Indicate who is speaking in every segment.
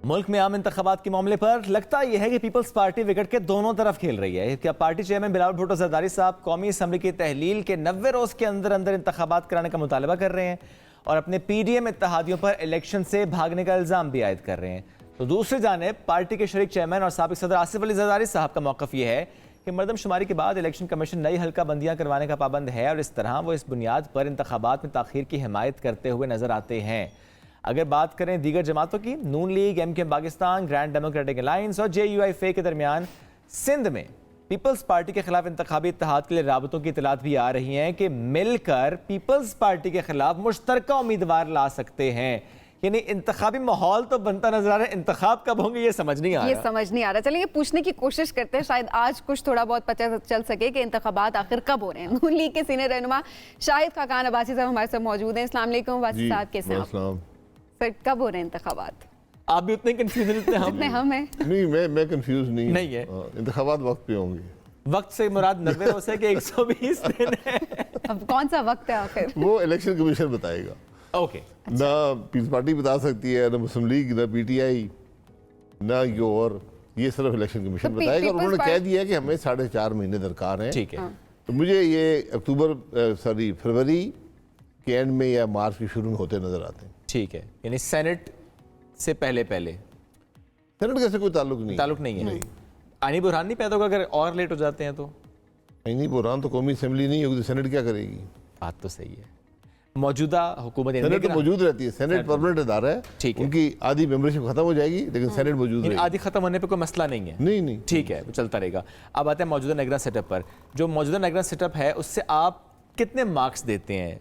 Speaker 1: मुल्क में आम इंतखाबात के मामले पर लगता यह है कि पीपल्स पार्टी विकेट के दोनों तरफ खेल रही है। क्या पार्टी चेयरमैन बिलावल भुट्टो जरदारी साहब कौमी असम्बली की तहलील के 90 रोज के अंदर अंदर इंतखाबात कराने का मुतालबा कर रहे हैं और अपने पीडीएम इत्तेहादियों पर इलेक्शन से भागने का इल्जाम भी आयद कर रहे हैं, तो दूसरी जानिब पार्टी के शरीक चेयरमैन और साबिक सदर आसिफ अली जरदारी साहब का मौक़िफ़ यह है कि मरदमशुमारी के बाद इलेक्शन कमीशन नई हल्का बंदियाँ करवाने का पाबंद है और इस तरह वो इस बुनियाद पर इंतखाबात में ताख़ीर की हिमायत करते हुए नजर आते हैं। अगर बात करें दीगर जमातों की, Noon league, MKM Pakistan, grand democratic alliance और JUIF के दरमियान सिंध में पीपल्स पार्टी के खिलाफ इंतखाबी इत्तेहाद के लिए राबतों की इतलात भी आ रही हैं कि मिलकर पीपल्स पार्टी के खिलाफ मुश्तरका उम्मीदवार ला सकते हैं। यानी इंतखाबी माहौल तो बनता नजर आ रहा है, इंतखाब कब होंगे ये समझ नहीं आ रहा।
Speaker 2: चलिए पूछने की कोशिश करते हैं, शायद आज कुछ थोड़ा बहुत पता चल सके कि इंतखाबात आखिर कब हो रहे हैं। नून लीग के सीनियर रहनुमा शाहिद खाकान अब्बासी साहब हमारे साथ मौजूद हैं। अस्सलाम वालेकुम अब्बासी साहब, कैसे हैं आप? सर कब हो रहे हैं इंतखाबात?
Speaker 1: आप भी उतने कंफ्यूज
Speaker 2: जितने हम हैं।
Speaker 3: नहीं, मैं कंफ्यूज नहीं
Speaker 1: है।
Speaker 3: इंतखाबात वक्त पे होंगे।
Speaker 1: वक्त से मुराद 90 रोज है कि 120 दिन है?
Speaker 2: अब कौन सा वक्त है आखिर?
Speaker 3: वो इलेक्शन कमीशन बताएगा।
Speaker 1: ओके।
Speaker 3: ना पीपल्स पार्टी बता सकती है, ना मुस्लिम लीग, ना PTI, ना और ये सिर्फ इलेक्शन कमीशन बताएगा। और उन्होंने कह दिया कि हमें 4.5 महीने दरकार हैं।
Speaker 1: ठीक है।
Speaker 3: तो मुझे ये फरवरी के एंड में या मार्च के शुरू में होते नजर आते हैं।
Speaker 1: ठीक है, यानी सेनेट से पहले
Speaker 3: सेनेट का से कोई ताल्लुक नहीं है।
Speaker 1: आईनी बुरहान नहीं पैदा होगा अगर और लेट हो जाते हैं तो?
Speaker 3: आईनी बुरहान तो कौमी असेंबली नहीं होगी तो सेनेट क्या करेगी?
Speaker 1: बात तो सही है। मौजूदा हुकूमत
Speaker 3: सेनेट तो मौजूद रहती है, सेनेट परमानेंट इदारा है।
Speaker 1: ठीक है।
Speaker 3: उनकी आधी मेंबरशिप खत्म हो जाएगी लेकिन सेनेट मौजूद रहेगी।
Speaker 1: आधी खत्म होने पे कोई मसला नहीं है?
Speaker 3: नहीं।
Speaker 1: ठीक है, वो चलता रहेगा। अब आते हैं मौजूदा निगरान सेटअप पर। जो मौजूदा निगरान सेटअप है उससे आप कितने मार्क्स देते हैं?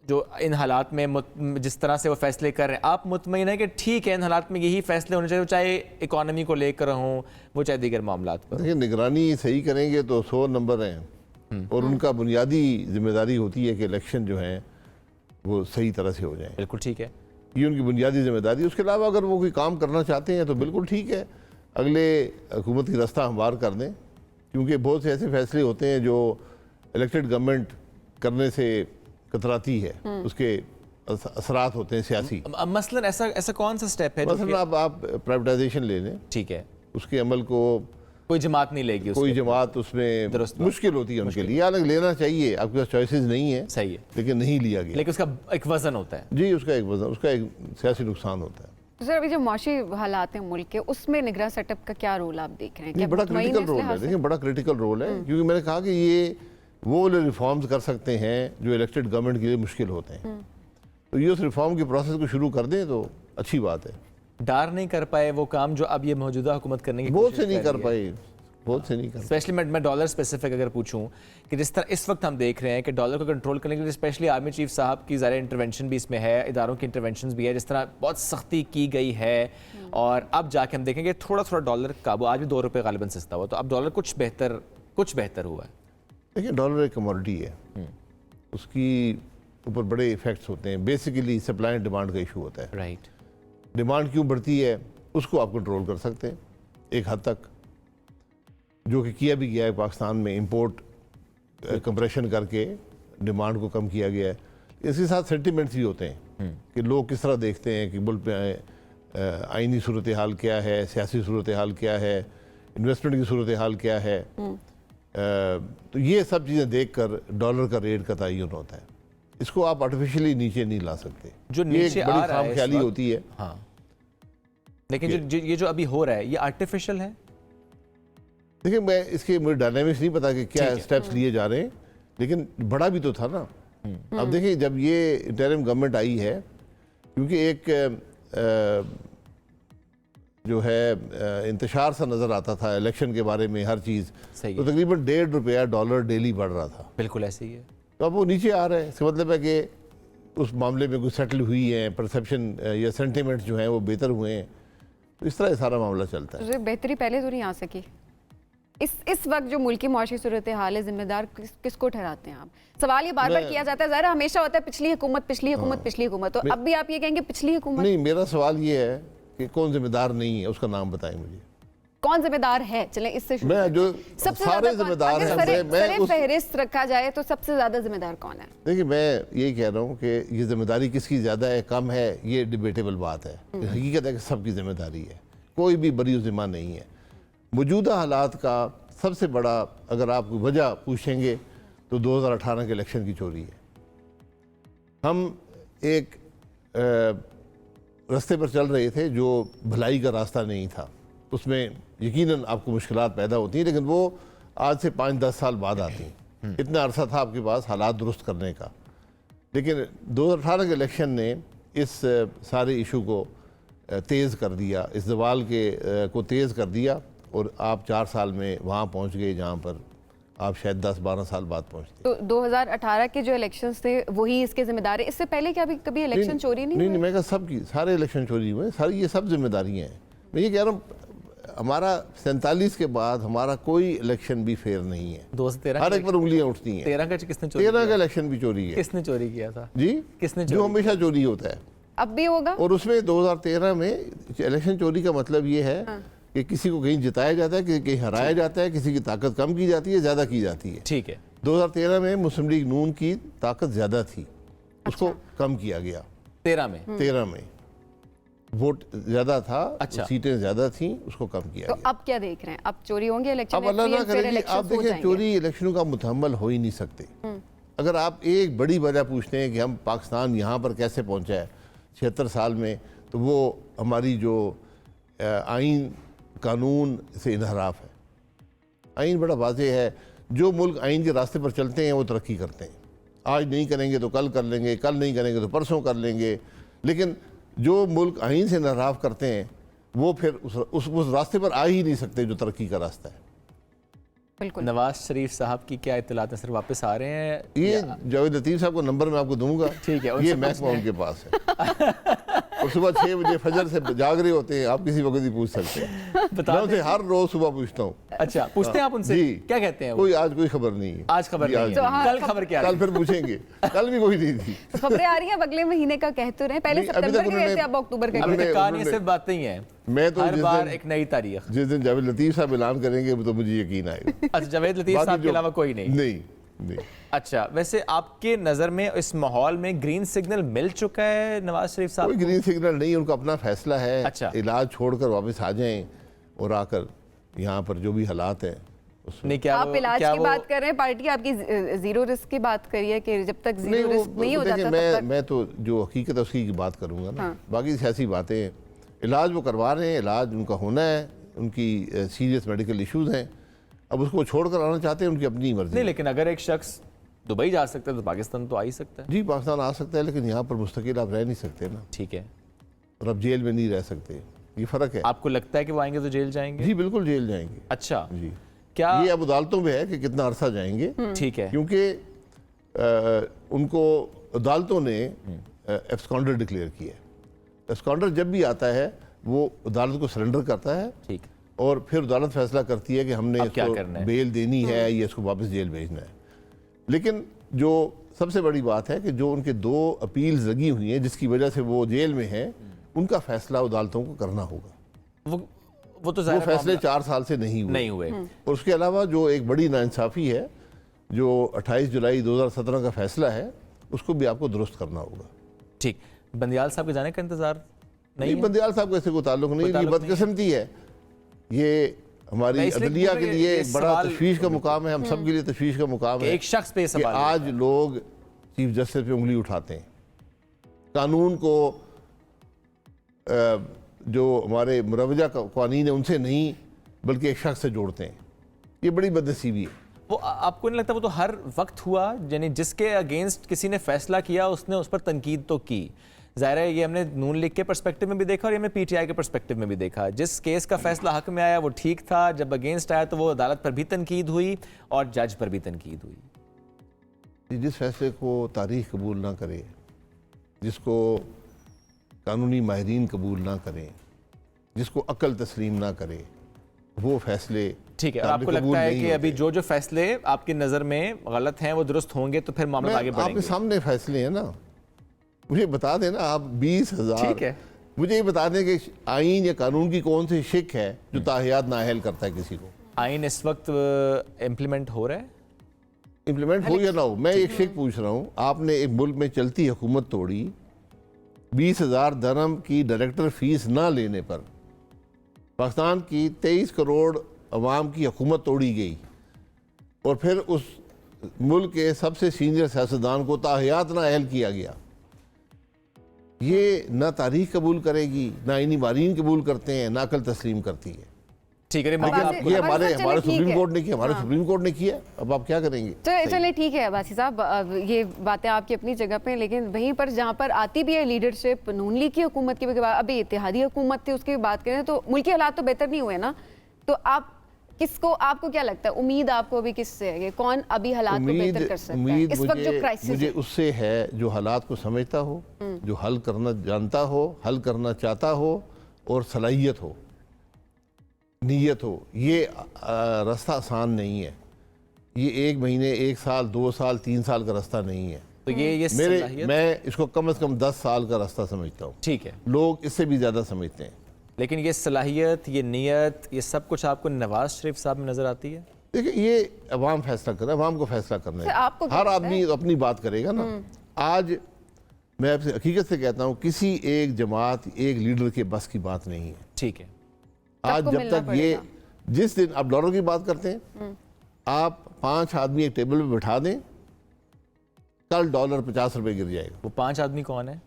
Speaker 1: जो इन हालात में जिस तरह से वो फैसले कर रहे हैं, आप मुतमईन है कि ठीक है इन हालात में यही फैसले होने चाहिए, चाहे इकोनॉमी को लेकर हों, वो चाहे दीगर मामलात पर?
Speaker 3: देखिए, निगरानी सही करेंगे तो 100 नंबर हैं और उनका बुनियादी जिम्मेदारी होती है कि इलेक्शन जो है वो सही तरह से हो जाए।
Speaker 1: बिल्कुल ठीक है,
Speaker 3: ये उनकी बुनियादी जिम्मेदारी। उसके अलावा अगर वो कोई काम करना चाहते हैं तो बिल्कुल ठीक है, अगले हुकूमत की रास्ता हमवार कर दें, क्योंकि बहुत से ऐसे फैसले होते हैं जो इलेक्टेड गवर्नमेंट करने से कतराती है, उसके असरात होते हैं सियासी।
Speaker 1: मसलन ऐसा कौन सा स्टेप है?
Speaker 3: मसलन आप प्राइवेटाइजेशन ले लें,
Speaker 1: ठीक है,
Speaker 3: उसके अमल को
Speaker 1: कोई जमात नहीं लेगी,
Speaker 3: कोई जमात उसमें मुश्किल होती है उनके लिए। हालांकि लेना चाहिए, आपके पास चॉइसेस नहीं है,
Speaker 1: सही है,
Speaker 3: लेकिन नहीं लिया गया।
Speaker 1: लेकिन उसका एक वजन होता है।
Speaker 3: जी, उसका एक वजन, उसका एक सियासी नुकसान होता है।
Speaker 2: तो सर अभी जो माशी हालात हैं मुल्क के, उसमें निगरान सेटअप का क्या रोल आप देख रहे हैं?
Speaker 3: बड़ा क्रिटिकल रोल है। देखिए, बड़ा क्रिटिकल रोल है, क्योंकि मैंने कहा कि ये वो वाले रिफॉर्म्स कर सकते हैं जो इलेक्टेड गवर्नमेंट के लिए मुश्किल होते हैं। तो ये उस रिफॉर्म के प्रोसेस को शुरू कर दें तो अच्छी बात है।
Speaker 1: डार नहीं कर पाए वो काम जो अब ये मौजूदा हुकूमत करने की
Speaker 3: बहुत से नहीं कर पाए, बहुत से नहीं कर।
Speaker 1: स्पेशली मैं डॉलर स्पेसिफिक अगर पूछूं कि जिस तरह इस वक्त हम देख रहे हैं कि डॉलर को कंट्रोल करने के लिए स्पेशली आर्मी चीफ साहब की ज़्यादा इंटरवेंशन भी इसमें है, इदारों की इंटरवेंशन भी है, जिस तरह बहुत सख्ती की गई है और अब जाके हम देखेंगे थोड़ा थोड़ा डॉलर काबू, आज भी 2 रुपये गालिबन सस्ता हुआ, तो अब डॉलर कुछ बेहतर हुआ है।
Speaker 3: देखिए, डॉलर एक कमोडिटी है, उसकी ऊपर बड़े इफेक्ट्स होते हैं। बेसिकली सप्लाई एंड डिमांड का इशू होता है।
Speaker 1: राइट।
Speaker 3: डिमांड क्यों बढ़ती है उसको आप कंट्रोल कर सकते हैं एक हद तक, जो कि किया भी गया है। पाकिस्तान में इंपोर्ट कंप्रेशन करके डिमांड को कम किया गया है। इसके साथ सेंटिमेंट्स भी होते हैं कि लोग किस तरह देखते हैं कि मुल्क में आईनी सूरत हाल क्या है, सियासी सूरत हाल क्या है, इन्वेस्टमेंट की सूरत हाल क्या है। तो ये सब चीज़ें देखकर डॉलर का रेट का तयन होता है। इसको आप आर्टिफिशियली नीचे नहीं ला सकते,
Speaker 1: जो नीचे
Speaker 3: बड़ी खामख्याली होती है।
Speaker 1: हाँ, लेकिन ये जो अभी हो रहा है ये आर्टिफिशियल है।
Speaker 3: देखिए, मैं इसके मुझे डायनामिक्स नहीं पता कि क्या स्टेप्स लिए जा रहे हैं, लेकिन बड़ा भी तो था ना। अब देखिए, जब ये इंटरिम गवर्नमेंट आई है, क्योंकि एक जो है इंतशार सा नज़र आता था इलेक्शन के बारे में हर चीज़, तो तकरीबन $1.5 डेली बढ़ रहा था।
Speaker 1: बिल्कुल ऐसे ही है। तो
Speaker 3: अब वो नीचे आ रहा है, इसका मतलब है कि उस मामले में कुछ सेटल हुई है, परसेप्शन या सेंटिमेंट्स जो हैं वो बेहतर हुए हैं। तो इस तरह सारा मामला चलता है।
Speaker 2: बेहतरी पहले तो नहीं आ सकी। इस वक्त जो मुल्की मुआशी सूरत हाल है, जिम्मेदार किसको ठहराते हैं आप? सवाल ये बार बार किया जाता है, ज़रा हमेशा होता है पिछली हुकूमत। तो अब भी आप ये कहेंगे पिछली हुकूमत?
Speaker 3: नहीं, मेरा सवाल ये है कि कौन जिम्मेदार नहीं है, उसका नाम बताएं मुझे।
Speaker 2: कौन जिम्मेदार है? चलें इससे शुरू
Speaker 3: मैं
Speaker 2: करते
Speaker 3: जो
Speaker 2: हैं। सबसे
Speaker 3: सारे
Speaker 2: ज्यादा
Speaker 3: जिम्मेदार
Speaker 2: अगर
Speaker 3: हैं,
Speaker 2: सरे
Speaker 3: मैं उस
Speaker 2: फहरिस्त रखा जाए तो सबसे ज्यादा जिम्मेदार कौन है?
Speaker 3: देखिए, मैं यही कह रहा हूँ कि ये जिम्मेदारी किसकी ज़्यादा है कम है, ये डिबेटेबल बात है। हकीकत है कि सबकी जिम्मेदारी है, कोई भी बरी ज़िम्मा नहीं है। मौजूदा हालात का सबसे बड़ा अगर आप वजह पूछेंगे तो 2018 के इलेक्शन की चोरी है। हम एक रास्ते पर चल रहे थे जो भलाई का रास्ता नहीं था, उसमें यकीनन आपको मुश्किलात पैदा होती हैं, लेकिन वो आज से 5-10 साल बाद आती हैं। इतना अरसा था आपके पास हालात दुरुस्त करने का, लेकिन 2018 के इलेक्शन ने इस सारे इशू को तेज़ कर दिया, इस जवाल को तेज़ कर दिया, और आप 4 साल में वहाँ पहुँच गए जहाँ पर आप शायद 10-12 साल बाद पहुँचते।
Speaker 2: तो 2018 के जो इलेक्शंस थे वही इसके जिम्मेदार है। इससे पहले क्या कभी इलेक्शन चोरी नहीं
Speaker 3: नहीं, मैं कहा सबकी, सारे इलेक्शन चोरी हुए, सारी ये सब जिम्मेदारियाँ हैं। मैं ये कह रहा हूँ हमारा 47 के बाद हमारा कोई इलेक्शन भी फेयर नहीं है।
Speaker 1: 2013
Speaker 3: हर एक पर उंगलियां उठती हैं।
Speaker 1: 13 का किसने चोरी
Speaker 3: 13 का इलेक्शन भी चोरी है।
Speaker 1: किसने चोरी किया था
Speaker 3: जी,
Speaker 1: किसने
Speaker 3: जो हमेशा चोरी होता है,
Speaker 2: अब भी होगा।
Speaker 3: और उसमें 2013 में इलेक्शन चोरी का मतलब ये है कि किसी को कहीं जिताया जाता है, कहीं हराया जाता है, किसी की ताकत कम की जाती है, ज़्यादा की जाती है।
Speaker 1: ठीक है,
Speaker 3: 2013 में मुस्लिम लीग नून की ताकत ज़्यादा थी, उसको कम किया गया। 13 में वोट ज़्यादा था,
Speaker 1: अच्छा,
Speaker 3: सीटें ज़्यादा थी, उसको कम किया
Speaker 2: तो
Speaker 3: गया।
Speaker 2: अब क्या देख रहे हैं? अब चोरी होंगे इलेक्शन?
Speaker 3: अब अल्लाह ना करे कि आप देखें, चोरी इलेक्शनों का मुतहम्मल हो ही नहीं सकते। अगर आप एक बड़ी वजह पूछते हैं कि हम पाकिस्तान यहाँ पर कैसे पहुँचा है 76 साल में, तो वो हमारी जो आइन कानून से इनहराफ है। आइन बड़ा वाज़ेह है, जो मुल्क आइन के रास्ते पर चलते हैं वो तरक्की करते हैं। आज नहीं करेंगे तो कल कर लेंगे, कल नहीं करेंगे तो परसों कर लेंगे, लेकिन जो मुल्क आइन से इनहराफ करते हैं वो फिर उस रास्ते पर आ ही नहीं सकते जो तरक्की का रास्ता है।
Speaker 2: बिल्कुल।
Speaker 1: नवाज शरीफ साहब की क्या इत्तलात सर वापस आ रहे हैं?
Speaker 3: ये जावेद लतीफ़ साहब को नंबर मैं आपको दूंगा,
Speaker 1: ठीक है,
Speaker 3: ये महकमा उनके पास है। और सुबह 6 बजे फजर से जाग रहे होते हैं, आप किसी वक्त ही पूछ सकते हैं। मैं उनसे हर रोज सुबह पूछता हूँ।
Speaker 1: अच्छा, पूछते हैं आप उनसे?
Speaker 3: जी,
Speaker 1: क्या कहते हैं वो?
Speaker 3: कोई आज कोई खबर नहीं है।
Speaker 1: आज खबर नहीं है, कल खबर क्या?
Speaker 3: कल फिर पूछेंगे, कल भी कोई नहीं थी।
Speaker 2: खबरें आ रही हैं, अगले महीने का कह तो रहे, पहले सितंबर के कहते, अब अक्टूबर के
Speaker 1: अभी
Speaker 2: कहते।
Speaker 1: तक कहानी सिर्फ बातें ही हैं,
Speaker 3: मैं तो
Speaker 1: हर बार एक नई तारीख।
Speaker 3: जिस दिन जावेद लतीफ़ साहब ऐलान करेंगे तो मुझे यकीन आएगा।
Speaker 1: अच्छा, जावेद लतीफ़ साहब के अलावा कोई नहीं?
Speaker 3: नहीं।
Speaker 1: अच्छा, वैसे आपके नज़र में इस माहौल में ग्रीन सिग्नल मिल चुका है नवाज शरीफ साहब?
Speaker 3: कोई ग्रीन सिग्नल नहीं, उनका अपना फैसला है।
Speaker 1: अच्छा,
Speaker 3: इलाज छोड़कर वापस आ जाएं और आकर यहाँ पर जो भी हालात हैं
Speaker 1: नहीं। क्या
Speaker 2: आप इलाज की बात कर रहे हैं? पार्टी आपकी जीरो रिस्क की बात करी है कि जब तक जीरो रिस्क नहीं हो जाता
Speaker 3: मैं तो जो हकीकत है उसकी बात करूँगा ना। बाकी सियासी बातें, इलाज वो करवा रहे हैं, इलाज उनका होना है, उनकी सीरियस मेडिकल इश्यूज हैं, अब उसको छोड़कर आना चाहते हैं, उनकी अपनी मर्जी
Speaker 1: नहीं। लेकिन अगर एक शख्स दुबई जा सकता है तो पाकिस्तान तो आ ही सकता है।
Speaker 3: जी, पाकिस्तान आ सकता है, लेकिन यहाँ पर मुस्तकिल आप रह नहीं सकते ना।
Speaker 1: ठीक है,
Speaker 3: और अब जेल में नहीं रह सकते, ये फ़र्क है।
Speaker 1: आपको लगता है कि वो आएंगे तो जेल जाएंगे?
Speaker 3: जी बिल्कुल जेल जाएंगे।
Speaker 1: अच्छा
Speaker 3: जी,
Speaker 1: क्या
Speaker 3: ये अब अदालतों में है कि कितना अरसा जाएंगे।
Speaker 1: ठीक है,
Speaker 3: क्योंकि उनको अदालतों ने एब्सकॉन्डर डिक्लेयर किया है। एब्सकॉन्डर जब भी आता है वो अदालत को सरेंडर करता है,
Speaker 1: ठीक,
Speaker 3: और फिर अदालत फैसला करती है कि हमने
Speaker 1: अब क्या
Speaker 3: इसको
Speaker 1: करना है?
Speaker 3: बेल देनी है या इसको वापस जेल भेजना है। लेकिन जो सबसे बड़ी बात है कि जो उनके 2 अपील्स लगी हुई हैं जिसकी वजह से वो जेल में हैं, उनका फैसला अदालतों को करना होगा।
Speaker 1: वो तो
Speaker 3: वो फैसले 4 साल से नहीं हुए। और उसके अलावा जो एक बड़ी नाइंसाफ़ी है, जो 28 जुलाई 2017 का फैसला है, उसको भी आपको दुरुस्त करना होगा।
Speaker 1: ठीक, बंदियाल साहब के जाने का इंतजार
Speaker 3: नहीं, बंदियाल साहब का ऐसे कोई ताल्लुक नहीं, ये बदकिस्मती है। ये हमारी अदलिया के लिए एक बड़ा तशवीश का मुकाम है, हम सब के लिए तशवीश का मुकाम है।
Speaker 1: एक शख्स पे सवाल
Speaker 3: कि आज लोग चीफ जस्टिस पे उंगली उठाते हैं, कानून को जो हमारे मुरवजा कानून है उनसे नहीं बल्कि एक शख्स से जोड़ते हैं। ये बड़ी बदनसीबी है।
Speaker 1: वो आपको नहीं लगता वो तो हर वक्त हुआ, यानी जिसके अगेंस्ट किसी ने फैसला किया उसने उस पर तनकीद तो की। ज़ाहिर है ये हमने नून लीग के पर्सपेक्टिव में भी देखा और ये हमने पीटीआई के पर्सपेक्टिव में भी देखा। जिस केस का फैसला हक में आया वो ठीक था, जब अगेंस्ट आया तो वो अदालत पर भी तनकीद हुई और जज पर भी तनकीद हुई।
Speaker 3: जिस फैसले को तारीख कबूल ना करे, जिसको कानूनी माहिरीन कबूल ना करें, जिसको अक्ल तस्लीम ना करे, वो फैसले
Speaker 1: ठीक है। और आपको लगता है कि अभी जो फैसले आपकी नज़र में गलत हैं वो दुरुस्त होंगे तो फिर मामला आगे बढ़ेंगे?
Speaker 3: आपके सामने फैसले हैं ना, मुझे बता देना। आप 20,000 मुझे ये बता दें कि आइन या कानून की कौन सी शिक है जो ताहियात नाअहल करता है किसी को?
Speaker 1: आइन इस वक्त इम्प्लीमेंट हो रहा है,
Speaker 3: इम्प्लीमेंट हो या ना हो, मैं एक शिक पूछ रहा हूँ। आपने एक मुल्क में चलती हुकूमत तोड़ी, 20,000 दरम की डायरेक्टर फीस ना लेने पर पाकिस्तान की 23 करोड़ अवाम की हुकूमत तोड़ी गई, और फिर उस मुल्क के सबसे सीनियर सियासतदान को ताहियात नाअहल किया गया। ये ना तारीख कबूल करेगी, ना इन्हीं मारीन कबूल करते हैं, ना अकल तस्लीम करती है।
Speaker 1: ठीक है,
Speaker 3: ये हमारे सुप्रीम कोर्ट ने किया, हमारे सुप्रीम कोर्ट ने किया, अब आप क्या करेंगे?
Speaker 2: चलिए ठीक है अब्बासी साहब, ये बातें आपकी अपनी जगह पे, लेकिन वहीं पर जहाँ पर आती भी है लीडरशिप नून लीग की हुकूमत की अभी इत्तेहादी हुकूमत थी, उसकी बात करें तो मुल्की हालात तो बेहतर नहीं हुए ना, तो आप किसको, आपको क्या लगता है, उम्मीद आपको अभी किससे है, कौन अभी हालात को बेहतर कर सकता है इस वक्त जो क्राइसिस
Speaker 3: मुझे उससे है जो हालात को समझता हो, जो हल करना जानता हो, हल करना चाहता हो, और सलाहियत हो, नीयत हो। ये रास्ता आसान नहीं है, ये 1 महीने, 1 साल, 2 साल, 3 साल का रास्ता नहीं है।
Speaker 1: तो ये
Speaker 3: मैं इसको कम से कम 10 साल का रास्ता समझता हूँ।
Speaker 1: ठीक है,
Speaker 3: लोग इससे भी ज़्यादा समझते हैं।
Speaker 1: लेकिन ये सलाहियत, ये नीयत, ये सब कुछ आपको नवाज शरीफ साहब में नजर आती है?
Speaker 3: देखिए, ये अवाम फैसला करे, अवाम को फैसला करना है,
Speaker 2: आपको
Speaker 3: हर आदमी अपनी बात करेगा ना। आज मैं आपसे हकीकत से कहता हूँ, किसी एक जमात, एक लीडर के बस की बात नहीं है।
Speaker 1: ठीक है,
Speaker 3: आज जब तक ये, जिस दिन आप डॉलर की बात करते हैं, आप 5 आदमी एक टेबल पे बैठा दें, कल डॉलर 50 रुपए गिर जाएगा।
Speaker 1: वो 5 आदमी कौन है?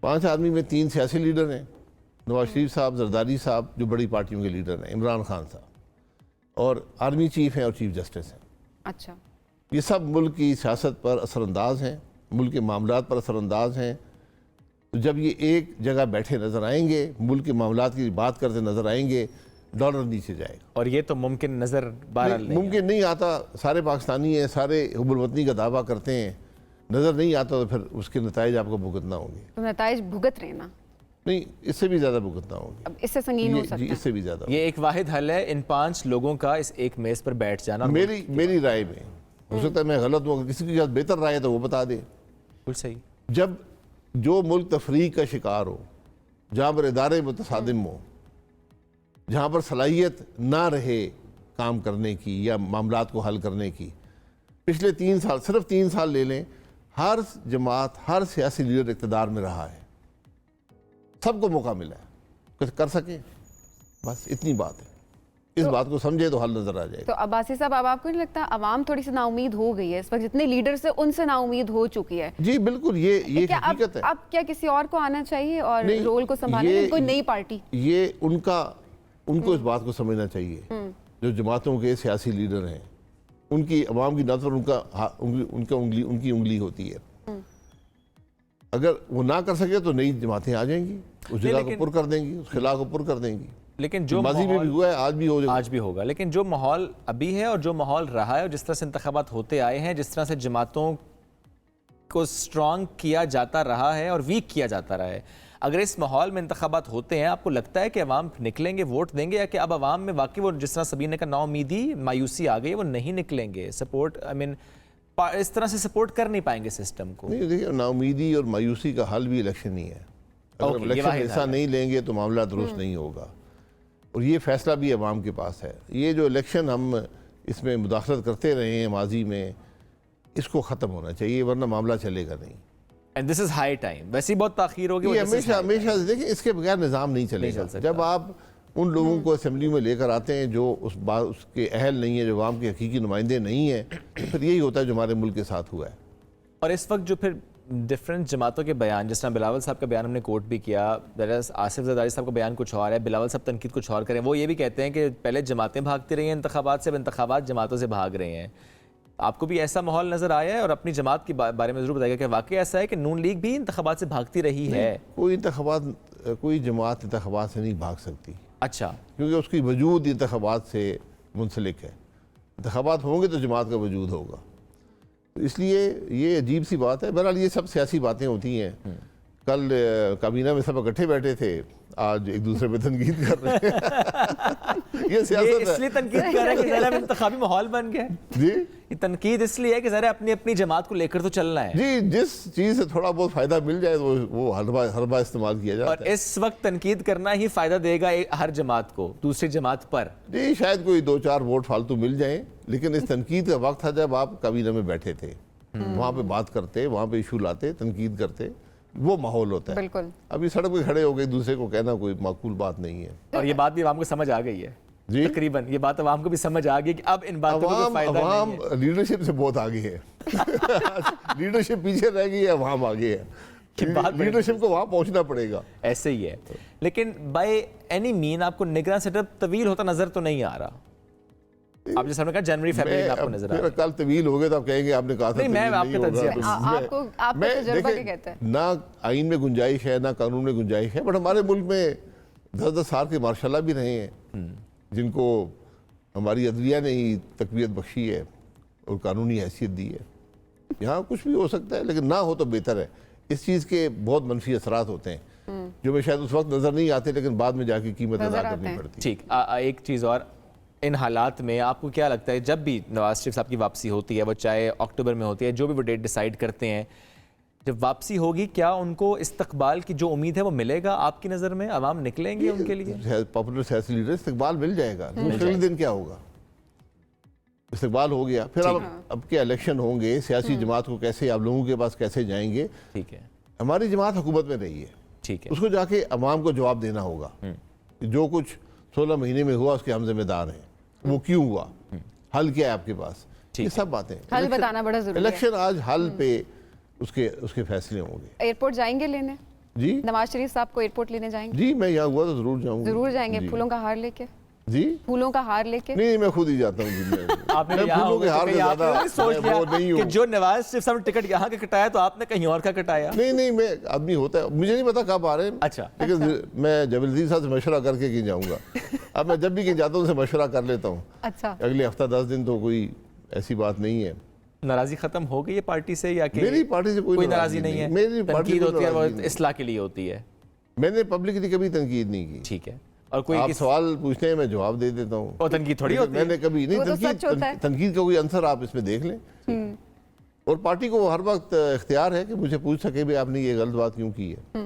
Speaker 3: 5 आदमी में 3 सियासी लीडर हैं, नवाज शरीफ साहब, जरदारी साहब जो बड़ी पार्टियों के लीडर हैं, इमरान खान साहब, और आर्मी चीफ हैं और चीफ जस्टिस हैं।
Speaker 2: अच्छा,
Speaker 3: ये सब मुल्क की सियासत पर असरअंदाज हैं, मुल्क के मामलात पर असरअंदाज हैं। तो जब ये एक जगह बैठे नज़र आएंगे, मुल्क के मामलात की बात करते नज़र आएंगे, डॉलर नीचे जाएगा।
Speaker 1: और ये तो मुमकिन नज़र बहरहाल नहीं
Speaker 3: मुमकिन नहीं आता। सारे पाकिस्तानी हैं, सारे हुबुल-वतनी का दावा करते हैं, नज़र नहीं आता तो फिर उसके नताइज आपको भुगतना होंगे।
Speaker 2: तो नताइज भुगत रहे ना,
Speaker 3: नहीं, इससे भी ज़्यादा भुगतना होंगे।
Speaker 2: अब इससे संगीन हो सकता
Speaker 3: जी,
Speaker 2: है।
Speaker 3: इससे भी ज़्यादा।
Speaker 1: ये एक वाहिद हल है, इन 5 लोगों का इस एक मेज़ पर बैठ जाना।
Speaker 3: मेरी राय में, हो सकता है मैं गलत हूँ, किसी की बेहतर राय है तो वो बता दे।
Speaker 1: बिल्कुल सही।
Speaker 3: जब जो मुल्क तफरीक का शिकार हो, जहाँ पर इदारे मुतसादिम हो, जहाँ पर सलाहियत ना रहे काम करने की या मामलात को हल करने की, पिछले 3 साल, सिर्फ 3 साल ले लें, हर जमात, हर सियासी लीडर इक़्तिदार में रहा है, सबको मौका मिला है कुछ कर सके, बस इतनी बात है। इस बात को समझे तो हल नजर आ जाएगा।
Speaker 2: तो अब्बासी साहब, अब आपको नहीं लगता आवाम थोड़ी सी नाउमीद हो गई है इस वक्त, जितने लीडर से उनसे नाउमीद हो चुकी है?
Speaker 3: जी बिल्कुल, ये हकीकत है।
Speaker 2: अब क्या किसी और को आना चाहिए और रोल को संभालने, कोई नई पार्टी? ये
Speaker 3: उनको इस बात को समझना चाहिए, जो जमातों के सियासी लीडर हैं, उनकी अवाम की नज़र उनकी उंगली होती है। अगर वो ना कर सके तो नई जमातें आ जाएंगी, उस जगह को पुर कर देंगी, उस खिला को पुर कर देंगी।
Speaker 1: लेकिन जो
Speaker 3: माजी में भी हुआ है, आज भी
Speaker 1: होगा। लेकिन जो माहौल अभी है और जो माहौल रहा है, और जिस तरह से इंतखाबात होते आए हैं, जिस तरह से जमातों को स्ट्रॉन्ग किया जाता रहा है और वीक किया जाता रहा है, अगर इस माहौल में इंतखाबात होते हैं, आपको लगता है कि अवाम निकलेंगे, वोट देंगे, या कि अब अवाम में वाकई वो जिस तरह सबीर ने कहा नाउमीदी, मायूसी आ गई, वो नहीं निकलेंगे, सपोर्ट इस तरह से सपोर्ट कर नहीं पाएंगे सिस्टम को?
Speaker 3: नहीं, देखिए, नाउमीदी और मायूसी का हल भी इलेक्शन ही है। अगर इलेक्शन हिस्सा नहीं लेंगे तो मामला दुरुस्त नहीं होगा, और ये फैसला भी अवाम के पास है। ये जो इलेक्शन हम इसमें मुदाखलत करते रहे हैं माजी में, इसको ख़त्म होना चाहिए, वरना मामला चलेगा नहीं।
Speaker 1: And this is high time. वैसे ही बहुत ताखीर होगी,
Speaker 3: ये हमेशा देखिए, इसके बगैर निज़ाम नहीं चलेगा। जब आप उन लोगों को असेंबली में लेकर आते हैं जो उसके अहल नहीं है, जो अवाम के हकीकी नुमाइंदे नहीं हैं, तो फिर यही होता है जो हमारे मुल्क के साथ हुआ है।
Speaker 1: और इस वक्त जो फिर डिफरेंट जमातों के बयान, जिस तरह बिलावल साहब का बयान हमने कोट भी किया, आसिफ जरदारी साहब का बयान कुछ और है, बिलावल साहब तनकीद कुछ और करें, वो ये भी कहते हैं कि पहले जमातें भागती रही हैं इंतखाबात से, अब इंतखाबात जमातों से भाग रहे हैं। आपको भी ऐसा माहौल नजर आया है? और अपनी जमात के बारे में जरूर बताइएगा कि वाकई ऐसा है कि नून लीग भी इंतखाबात से भागती रही है?
Speaker 3: कोई जमात इंतखाबात से नहीं भाग सकती।
Speaker 1: अच्छा,
Speaker 3: क्योंकि उसकी वजूद इंतखाबात से मुंसलिक है। इंतखाबात होंगे तो जमात का वजूद होगा, तो इसलिए ये अजीब सी बात है। बहरहाल ये सब सियासी बातें होती हैं। कल काबीना में सब इकट्ठे बैठे थे, आज एक दूसरे पे तनकीद कर रहे हैं। ये सियासत है।
Speaker 1: इसलिए तनकीद कर रहे हैं कि इंतखाबी माहौल बन गया।
Speaker 3: जी,
Speaker 1: ये तनकीद इसलिए है कि जरा अपनी अपनी जमात को लेकर तो चलना है।
Speaker 3: जी, जिस चीज़ से थोड़ा बहुत फ़ायदा मिल जाए तो वो हर बार इस्तेमाल किया जाता
Speaker 1: और इस वक्त तनकीद करना ही फ़ायदा देगा हर जमात को दूसरी जमात पर।
Speaker 3: जी, शायद कोई 2-4 वोट फालतू मिल जाएं, लेकिन इस तनकीद का वक्त था जब आप काबीना में बैठे थे, वहाँ पे बात करते, वहाँ पे इशू लाते, तनकीद करते, वो माहौल होता है।
Speaker 2: बिल्कुल।
Speaker 3: अभी सड़क पे खड़े हो गए, दूसरे को कहना कोई माकूल बात नहीं है।
Speaker 1: और ये बात भी आवाम को समझ आ गई है
Speaker 3: जी,
Speaker 1: तकरीबन ये बात आवाम को भी समझ आ गई कि अब इन बातों का कोई फायदा नहीं है।
Speaker 3: लीडरशिप से बहुत आगे है। लीडरशिप पीछे रह गई है, वहाँ आगे है।
Speaker 1: कि बात
Speaker 3: लीडरशिप को वहाँ पहुँचना पड़ेगा।
Speaker 1: ऐसे ही है, लेकिन बाय एनी मीन आपको निगरान सेटअप तवील होता नजर तो नहीं आ रहा। आप जैसे हमने कहा जनवरी फरवरी में आपको नजर आ रहा है।
Speaker 3: कल तवील हो गए तो आप कहेंगे आपने कहा था
Speaker 1: नहीं, मैं
Speaker 3: तवील
Speaker 1: आपके
Speaker 3: नहीं
Speaker 1: तज्जिया
Speaker 3: होगा।
Speaker 2: आपको आपका तजुर्बा क्या कहता है?
Speaker 3: ना आइन में गुंजाइश है, ना कानून में गुंजाइश है, बट हमारे मुल्क में 10-10 साल के मार्शाल्लाह भी रहे हैं जिनको हमारी अदलिया ने ही तकबीयत बख्शी है और कानूनी हैसियत दी है। यहाँ कुछ भी हो सकता है, लेकिन ना हो तो बेहतर है। इस चीज़ के बहुत मनफी असरात होते हैं जो मैं शायद उस वक्त नज़र नहीं आते, लेकिन बाद में जाके कीमत अदा करनी पड़ती है।
Speaker 1: ठीक, एक चीज़ और, इन हालात में आपको क्या लगता है जब भी नवाज शरीफ साहब की वापसी होती है, वो चाहे अक्टूबर में होती है, जो भी वो डेट डिसाइड करते हैं, जब वापसी होगी क्या उनको इस्तकबाल की जो उम्मीद है वो मिलेगा आपकी नज़र में? आवाम निकलेंगे उनके लिए?
Speaker 3: पॉपुलर सियासी लीडर इस्तकबाल मिल जाएगा। अगले दिन क्या होगा? इस्तकबाल हो गया, फिर अब क्या इलेक्शन होंगे, सियासी जमात को कैसे, आप लोगों के पास कैसे जाएंगे?
Speaker 1: ठीक है,
Speaker 3: हमारी जमात हुकूमत में रही है,
Speaker 1: ठीक है,
Speaker 3: उसको जाके अवाम को जवाब देना होगा। जो कुछ 16 महीने में हुआ उसके हम जिम्मेदार हैं, वो क्यों हुआ, हल क्या है आपके पास, ये सब बातें
Speaker 2: हल बताना बड़ा जरूरी है।
Speaker 3: इलेक्शन आज हल पे उसके फैसले होंगे।
Speaker 2: एयरपोर्ट जाएंगे लेने?
Speaker 3: जी,
Speaker 2: नवाज शरीफ साहब को एयरपोर्ट लेने जाएंगे?
Speaker 3: जी, मैं यहाँ हुआ तो जरूर जाऊंगा।
Speaker 2: जरूर जाएंगे।
Speaker 3: जी।
Speaker 2: फूलों का हार लेके?
Speaker 3: जी,
Speaker 2: फूलों का हार लेके?
Speaker 3: नहीं, मैं खुद ही जाता हूँ।
Speaker 1: आपने
Speaker 3: मैं
Speaker 1: यहाँ
Speaker 3: फूलों के
Speaker 1: होगा
Speaker 3: हार
Speaker 1: तो
Speaker 3: में
Speaker 1: कहीं आपने
Speaker 3: ज्यादा
Speaker 1: नहीं सोच
Speaker 3: मैं वो नहीं
Speaker 1: लिया कि
Speaker 3: हूँ।
Speaker 1: जो नवाज शरीफ साहब ने टिकट यहाँ का कटाया तो आपने कहीं और का कटाया?
Speaker 3: नहीं, मैं आदमी होता है, मुझे नहीं पता कब आ रहे हैं।
Speaker 1: अच्छा,
Speaker 3: लेकिन मैं जबलदीन साहब से मशवरा करके कहीं जाऊंगा। अब मैं जब भी कहीं जाता हूँ उनसे मशवरा कर लेता हूँ।
Speaker 2: अच्छा,
Speaker 3: अगले हफ्ता 10 दिन तो कोई ऐसी बात नहीं है।
Speaker 1: नाराजी खत्म हो गई है पार्टी से या कि
Speaker 3: मेरी पार्टी से कोई
Speaker 1: नाराजी नहीं है?
Speaker 3: मेरी पार्टी
Speaker 1: तनकीद
Speaker 3: से
Speaker 1: होती है, वो
Speaker 3: नाराज़गी नहीं।
Speaker 1: इस्लाह के लिए होती है।
Speaker 3: मैंने पब्लिकली कभी तनकीद नहीं की।
Speaker 1: ठीक है, और कोई
Speaker 3: आप सवाल पूछते हैं, मैं जवाब दे देता हूँ।
Speaker 1: और तनकीद थोड़ी होती है।
Speaker 3: मैंने कभी नहीं
Speaker 2: वो तो सच होता है।
Speaker 3: तनकीद का कोई आंसर आप इसमें देख लें। और पार्टी को हर वक्त इख्तियार है कि मुझे पूछ सके भी आपने ये गलत बात क्यों की है।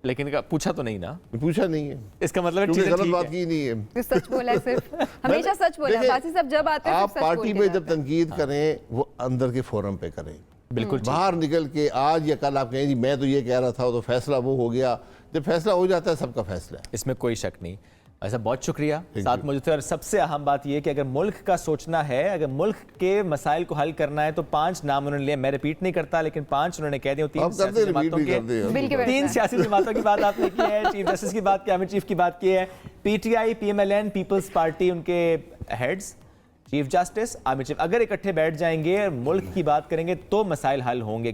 Speaker 1: लेकिन पूछा तो नहीं ना,
Speaker 3: पूछा नहीं है,
Speaker 1: इसका मतलब है
Speaker 3: क्योंकि
Speaker 1: चीजें
Speaker 3: गलत
Speaker 1: ठीक
Speaker 3: बात
Speaker 1: है।
Speaker 3: की नहीं है।
Speaker 2: जो सच बोला है सिर्फ हमेशा सच बोला है।
Speaker 3: देखिए,
Speaker 2: बाकी सब जब आते हैं
Speaker 3: आप
Speaker 2: सिर्फ सच
Speaker 3: पार्टी
Speaker 2: बोल
Speaker 3: में
Speaker 2: के
Speaker 3: जब
Speaker 2: जाते हैं।
Speaker 3: तनकीद करें वो अंदर के फोरम पे करें।
Speaker 1: बिल्कुल ठीक।
Speaker 3: बाहर निकल के आज या कल आप कहें जी मैं तो ये कह रहा था तो फैसला वो हो गया। जब फैसला हो जाता है सबका फैसला है।
Speaker 1: इसमें कोई शक नहीं। ऐसा बहुत शुक्रिया
Speaker 3: Thank
Speaker 1: साथ
Speaker 3: you.
Speaker 1: मौजूद थे। और सबसे अहम बात यह कि अगर मुल्क का सोचना है, अगर मुल्क के मसाइल को हल करना है तो 5 नाम उन्होंने लिए। मैं रिपीट नहीं करता, लेकिन 5 उन्होंने कह दिए।
Speaker 3: आप करते रिपीट भी करते हैं।
Speaker 2: बिल के बैठना
Speaker 1: तीन
Speaker 2: है।
Speaker 1: सियासी जमातों की बात आपने की है, चीफ जस्टिस की बात की, आमिर चीफ की बात की है, पीटीआई, पीएमएलएन, पीपल्स पार्टी, उनके heads, chief justice, Aamir chief, अगर इकट्ठे बैठ जाएंगे और मुल्क की बात करेंगे तो मसाइल हल होंगे।